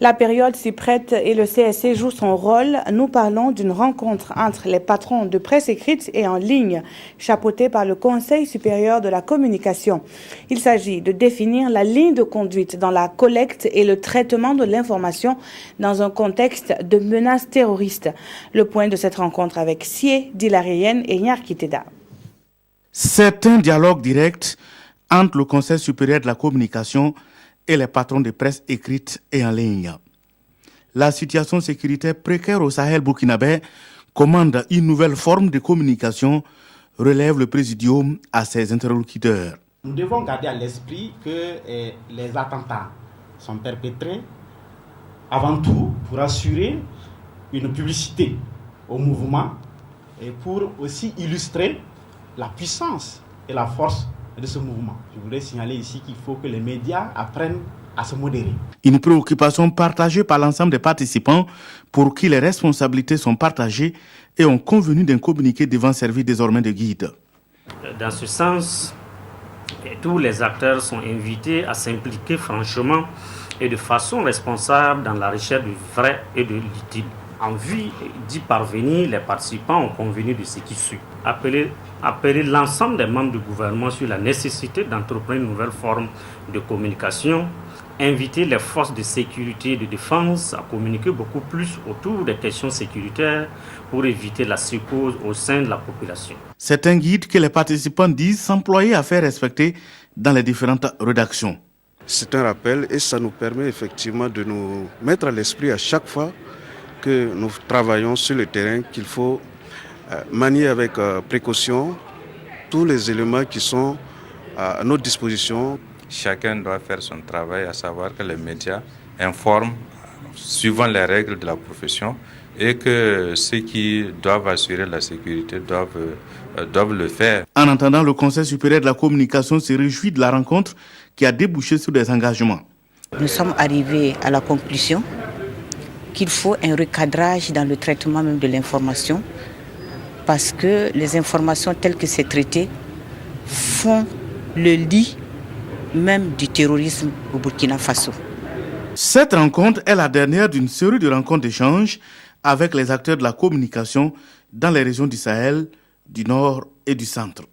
La période s'y prête et le CSC joue son rôle. Nous parlons d'une rencontre entre les patrons de presse écrite et en ligne, chapeautée par le Conseil supérieur de la communication. Il s'agit de définir la ligne de conduite dans la collecte et le traitement de l'information dans un contexte de menaces terroristes. Le point de cette rencontre avec Sie, Dilarien et Nyarkiteda. C'est un dialogue direct entre le Conseil supérieur de la communication et les patrons de presse écrite et en ligne. La situation sécuritaire précaire au Sahel burkinabé commande une nouvelle forme de communication, relève le présidium à ses interlocuteurs. Nous devons garder à l'esprit que les attentats sont perpétrés avant tout pour assurer une publicité au mouvement et pour aussi illustrer la puissance et la force de ce mouvement. Je voudrais signaler ici qu'il faut que les médias apprennent à se modérer. Une préoccupation partagée par l'ensemble des participants pour qui les responsabilités sont partagées et ont convenu d'un communiqué devant servir désormais de guide. Dans ce sens, tous les acteurs sont invités à s'impliquer franchement et de façon responsable dans la recherche du vrai et de l'utile. En vue d'y parvenir, les participants ont convenu de ce qui suit. Appeler l'ensemble des membres du gouvernement sur la nécessité d'entreprendre une nouvelle forme de communication, inviter les forces de sécurité et de défense à communiquer beaucoup plus autour des questions sécuritaires pour éviter la psychose au sein de la population. C'est un guide que les participants disent s'employer à faire respecter dans les différentes rédactions. C'est un rappel et ça nous permet effectivement de nous mettre à l'esprit à chaque fois que nous travaillons sur le terrain qu'il faut manier avec précaution tous les éléments qui sont à notre disposition. Chacun doit faire son travail, à savoir que les médias informent suivant les règles de la profession et que ceux qui doivent assurer la sécurité doivent le faire. En entendant, le Conseil supérieur de la communication se réjouit de la rencontre qui a débouché sur des engagements. Nous sommes arrivés à la conclusion qu'il faut un recadrage dans le traitement même de l'information parce que les informations telles que c'est traité font le lit même du terrorisme au Burkina Faso. Cette rencontre est la dernière d'une série de rencontres d'échange avec les acteurs de la communication dans les régions du Sahel, du Nord et du Centre.